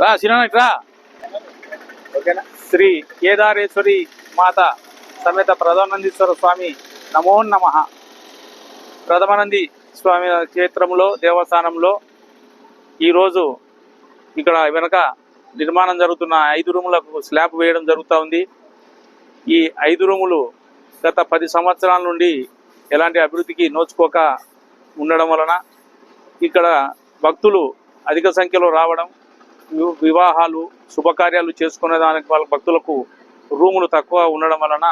రా సినిమా ఓకేనా. శ్రీ కేదారేశ్వరి మాత సమేత ప్రథమానందీశ్వర స్వామి నమో నమః. ప్రథమానంది స్వామి క్షేత్రంలో దేవస్థానంలో ఈరోజు ఇక్కడ వెనక నిర్మాణం జరుగుతున్న 5 రూములకు స్లాబ్ వేయడం జరుగుతూ ఉంది. ఈ 5 రూములు గత 10 సంవత్సరాల నుండి ఎలాంటి అభివృద్ధికి నోచుకోక ఉండడం వలన ఇక్కడ భక్తులు అధిక సంఖ్యలో రావడం, వివాహాలు శుభకార్యాలు చేసుకునే దానికి వాళ్ళ భక్తులకు రూములు తక్కువ ఉండడం వలన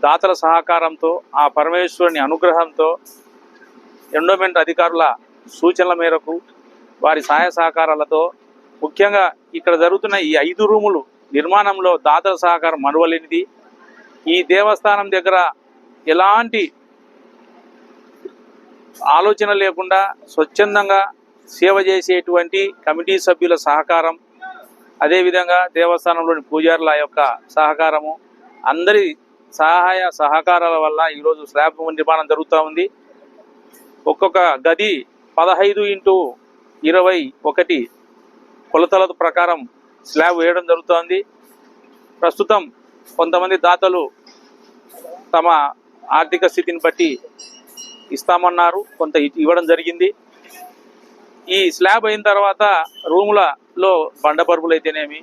దాతల సహకారంతో ఆ పరమేశ్వరుని అనుగ్రహంతో ఎండోమెంట్ అధికారుల సూచనల మేరకు వారి సహాయ సహకారాలతో ముఖ్యంగా ఇక్కడ జరుగుతున్న ఈ 5 రూములు నిర్మాణంలో దాతల సహకారం మరువలేనిది. ఈ దేవస్థానం దగ్గర ఎలాంటి ఆలోచన లేకుండా స్వచ్ఛందంగా సేవ చేసేటువంటి కమిటీ సభ్యుల సహకారం, అదేవిధంగా దేవస్థానంలోని పూజారుల యొక్క సహకారము, అందరి సహాయ సహకారాల వల్ల ఈరోజు స్లాబ్ నిర్మాణం జరుగుతూ ఉంది. ఒక్కొక్క గది 15x21 కొలతల ప్రకారం స్లాబ్ వేయడం జరుగుతోంది. ప్రస్తుతం కొంతమంది దాతలు తమ ఆర్థిక స్థితిని బట్టి ఇస్తామన్నారు, కొంత ఇవ్వడం జరిగింది. ఈ స్లాబ్ అయిన తర్వాత రూములలో బండపరుపులు అయితేనేమి,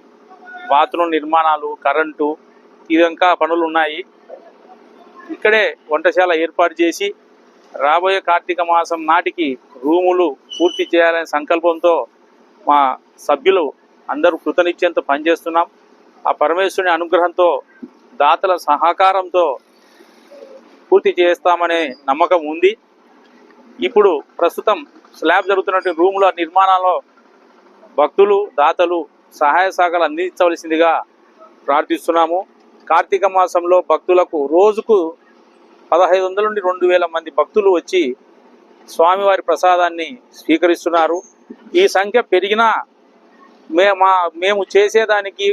బాత్రూమ్ నిర్మాణాలు, కరెంటు, ఇదంకా పనులు ఉన్నాయి. ఇక్కడే వంటశాల ఏర్పాటు చేసి రాబోయే కార్తీక మాసం నాటికి రూములు పూర్తి చేయాలనే సంకల్పంతో మా సభ్యులు అందరూ కృతనిశ్చయంతో పనిచేస్తున్నాం. ఆ పరమేశ్వరుని అనుగ్రహంతో దాతల సహకారంతో పూర్తి చేస్తామనే నమ్మకం ఉంది. ఇప్పుడు ప్రస్తుతం స్లాబ్ జరుగుతున్నటువంటి రూముల నిర్మాణంలో భక్తులు దాతలు సహాయ సహకారాలు అందించవలసిందిగా ప్రార్థిస్తున్నాము. కార్తీక మాసంలో భక్తులకు రోజుకు 1500 నుండి 2000 మంది భక్తులు వచ్చి స్వామివారి ప్రసాదాన్ని స్వీకరిస్తున్నారు. ఈ సంఖ్య పెరిగినా మేము చేసేదానికి,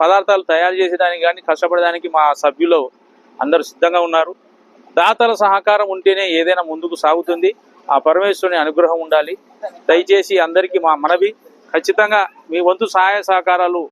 పదార్థాలు తయారు చేసేదానికి కానీ కష్టపడేదానికి మా సభ్యులు అందరూ సిద్ధంగా ఉన్నారు. దాతల సహకారం ఉంటేనే ఏదైనా ముందుకు సాగుతుంది. ఆ పరమేశ్వరుని అనుగ్రహం ఉండాలి. దయచేసి అందరికీ మా మనవి, ఖచ్చితంగా మీ వంతు సహాయ సహకారాలు